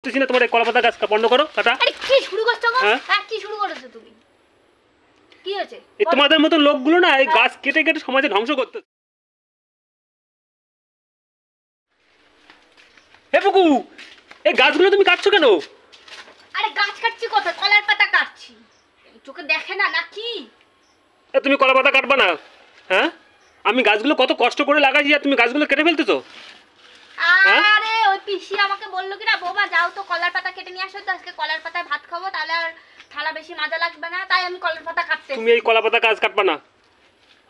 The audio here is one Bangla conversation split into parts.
তুই না তোমার এই কলাপাতা গাছ বন্ধ করো কাটা। আরে কি শুরু করছো গো? হ্যাঁ কি শুরু করেছো তুমি? কি হয়েছে? এই তোমাদের মতো লোকগুলো না এই গাছ কেটে কেটে সমাজে ধ্বংস করতে। হে বুকু, এই গাছগুলো তুমি কাটছো কেন? আরে গাছ কাটছি কোথায়? কলার পাতা কাটছি। চোখে দেখে না নাকি? এ তুমি কলাপাতা কাটবা না? হ্যাঁ, আমি গাছগুলো কত কষ্ট করে লাগাইছি আর তুমি গাছগুলো কেটে ফেলতেছো। আরে ওই পিসি আমাকে বললো কি না, বৌমা যাও তো কলার পাতা কেটে নিয়ে আসো তো, আজকে কলার পাতায় ভাত খাবো, তাহলে আর থালা বেশি মাজা লাগবে না, তাই আমি কলার পাতা কাটতে। তুমি এই কলাপাতা গাছ কাটবা না,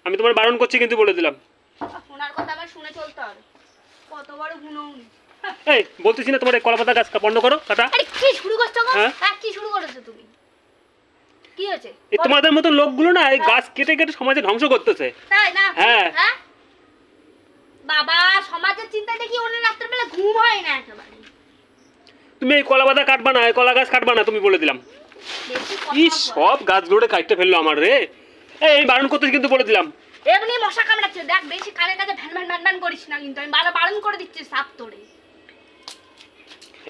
আমি তোমার বারণ করছি কিন্তু বলে দিলাম। ওনার কথা আমার শুনে চলতে হবে। কত বড় গুণউনি। এই বলতেছি না তোমার এই কলাপাতা গাছ বন্ধ করো কাটা। আরে কি শুরু করছো গো? হ্যাঁ কি শুরু করেছো তুমি? কি হয়েছে? এই তোমাদের মতো লোকগুলো না এই গাছ কেটে কেটে সমাজে ধ্বংস করতেছে। তাই না? হ্যাঁ হ্যাঁ বাবা, সমাজের চিন্তা দেখি ওনার রাত্রেবেলা ঘুম হয় না একেবারে। তুমি এই কলাপাতা কাটবা না, এই কলা গাছ কাটবা না, তুমি বলে দিলাম। কি সব গাছগুলো কাটতে ফেললো আমার রে। এই বারণ করতেছি কিন্তু বলে দিলাম। এমনি মশা কামড়াচ্ছে, দেখ বেশি কানের কাছে ভ্যান ভ্যান ভ্যান ভ্যান করিস না, কিন্তু আমি বারণ করে দিচ্ছি সাপ তোড়ে।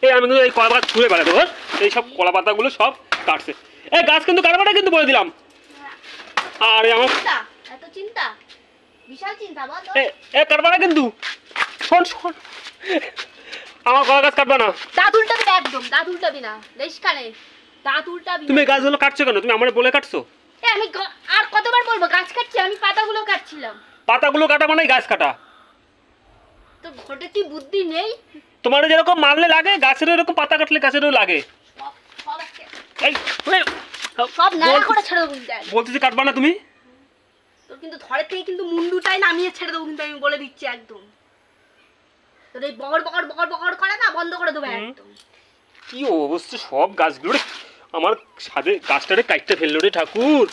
এই আমি কিন্তু এই কলা পাতা ছুঁড়ে বেড়াবো, এই সব কলা পাতাগুলো সব কাটছে। এই গাছ কিন্তু কাটবা না কিন্তু বলে দিলাম। আরে আমার এত চিন্তা, বিশাল চিন্তা বল। এ কাটবা না কিন্তু, শোন শোন, আমার কলা গাছ কাটবা না। দাঁত উল্টাবি না, একদম দাঁত উল্টাবি না, লেশ কানে দাঁত উল্টাবি। তুমি গাছগুলো কাটছো কেন? তুমি আমারে বলে কাটছো? আমি আর কতবার বলবো গাছ কাটছি? আমি পাতাগুলো কাটছিলাম। পাতাগুলো কাটা মানে গাছ কাটা? তো ঘটে তুই বুদ্ধি নেই? তোমার যেরকম মারলে লাগে গাছেরও এরকম পাতা কাটলে গাছেরও লাগে। এই সব নাড়া করে ছেড়ে দেবো। বলতেছি কাটবা না তুমি। তোর কিন্তু ধরে থেকে কিন্তু মুন্ডুটাই নামিয়ে ছেড়ে দেবো, কিন্তু আমি বলে দিচ্ছি একদম। তোর এই বগড় বগড় বগড় বগড় করে না বন্ধ করে দেবো একদম। কি অবস্থা সব গাছগুলো রে, আমার সাথে গাছটারে কাটতে ফেললো রে ঠাকুর।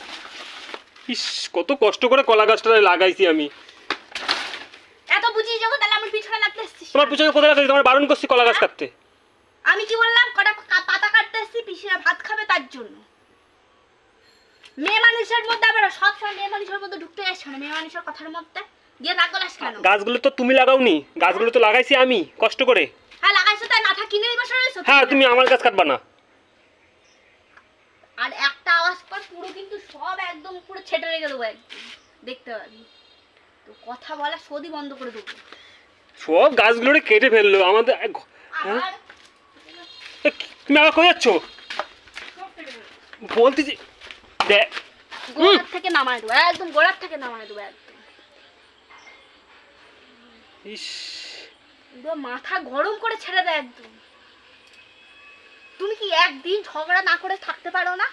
ইস কত কষ্ট করে কলা গাছটা লাগাইছি আমি। এত বুঝিস যখন, তাহলে আমার পিছনে লাগতে এসছিস। তোমার পিছনে কোথায় লাগাইছি? তোমার বারণ করছি কলা গাছ কাটতে। আমি কি বললাম? কটা পাতা কাটতে এসছি, পিসিরা ভাত খাবে তার জন্য। মেয়ে মানুষের মধ্যে আবার সবসময় মেয়ে মানুষের মধ্যে ঢুকতে যাচ্ছে না, মেয়ে মানুষের কথার মধ্যে গিয়ে রাগ গলাস কেন? গাছগুলো তো তুমি লাগাওনি, গাছগুলো তো লাগাইছি আমি কষ্ট করে। হ্যাঁ লাগাইছো, তাই মাথা কিনে বসে রয়েছো। হ্যাঁ তুমি আমার গাছ কাটবা না। আর একটা আওয়াজ পর পুরো কিন্তু সব একদম পুরো ছেটে রেখে দেবো একদম, দেখতে পাবি। তো কথা বলা সদি বন্ধ করে দেবো। সব গাছগুলো কেটে ফেললো আমাদের। তুমি আবার কোথায় যাচ্ছ? বলতেছি দেখ গোড়ার থেকে নামায় দেবো একদম, গোড়ার থেকে নামায় দেবো একদম। ইস মাথা গরম করে ছেড়ে দেয় একদম। তুমি কি একদিন ঝগড়া না করে থাকতে পারো না?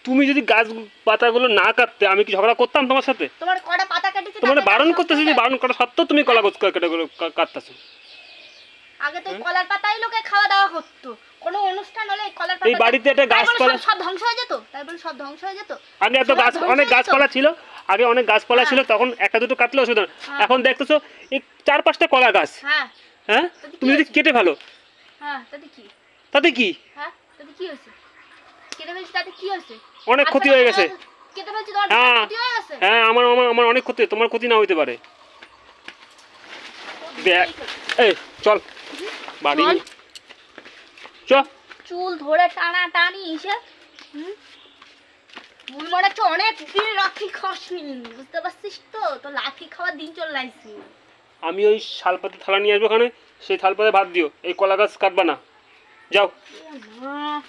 তুমি যদি গাছ পাতাগুলো না কাটতে আমি কি ঝগড়া করতাম তোমার সাথে? তোমার কটা পাতা কেটেছে, তোমার বারণ করতেছি যে বারণ করা সত্ত্বেও তুমি কলা গাছ কেটে কাটতেছো। আগে তো কলার পাতাই লোকে খাওয়া দাওয়া করতো, কোনো অনুষ্ঠান হলে কলার পাতা। এই বাড়িতে একটা গাছপালা সব ধ্বংস হয়ে যেত, তাই বলে সব ধ্বংস হয়ে যেত? আগে এত গাছ অনেক গাছপালা ছিল, আগে অনেক গাছপালা ছিল, তখন একটা দুটো কাটলে অসুবিধা। এখন দেখতেছো এই 4-5টা কলা গাছ। হ্যাঁ হ্যাঁ তুমি যদি কেটে ফেলো হ্যাঁ তাতে কি? তাতে কি? হ্যাঁ তাতে কি হয়েছে? কেটে ফেলছি তাতে কি হয়েছে? অনেক ক্ষতি হয়ে গেছে। কেটে ফেলছি তোমার ক্ষতি হয়ে গেছে? হ্যাঁ আমার আমার আমার অনেক ক্ষতি, তোমার ক্ষতি না হইতে পারে। দেখ এই চল বাড়ি চ। চুল ধরে টানা টানি হিসেব। তুই মনে হচ্ছে অনেক দিন লাঠি খাসনি, বুঝতে পারছিস তো? তো লাঠি খাওয়ার দিন চলে আসছি। আমি ওই শালপাতা থালা নিয়ে আসবো, ওখানে সেই থালপাতে ভাত দিও। এই কলা গাছ কাটবা না, যাও।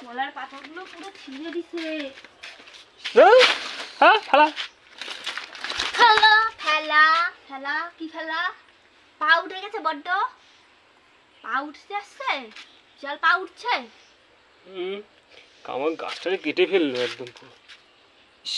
কলার পাতাগুলো পুরো ছিঁড়ে দিছে। হ্যাঁ ফেলা ফেলা ফেলা ফেলা কি ফেলা? পা উঠে গেছে বড্ড, পা উঠতে আসছে, চল পা উঠছে। আমার গাছটাকে কেটে ফেললো একদম পুরো। ইস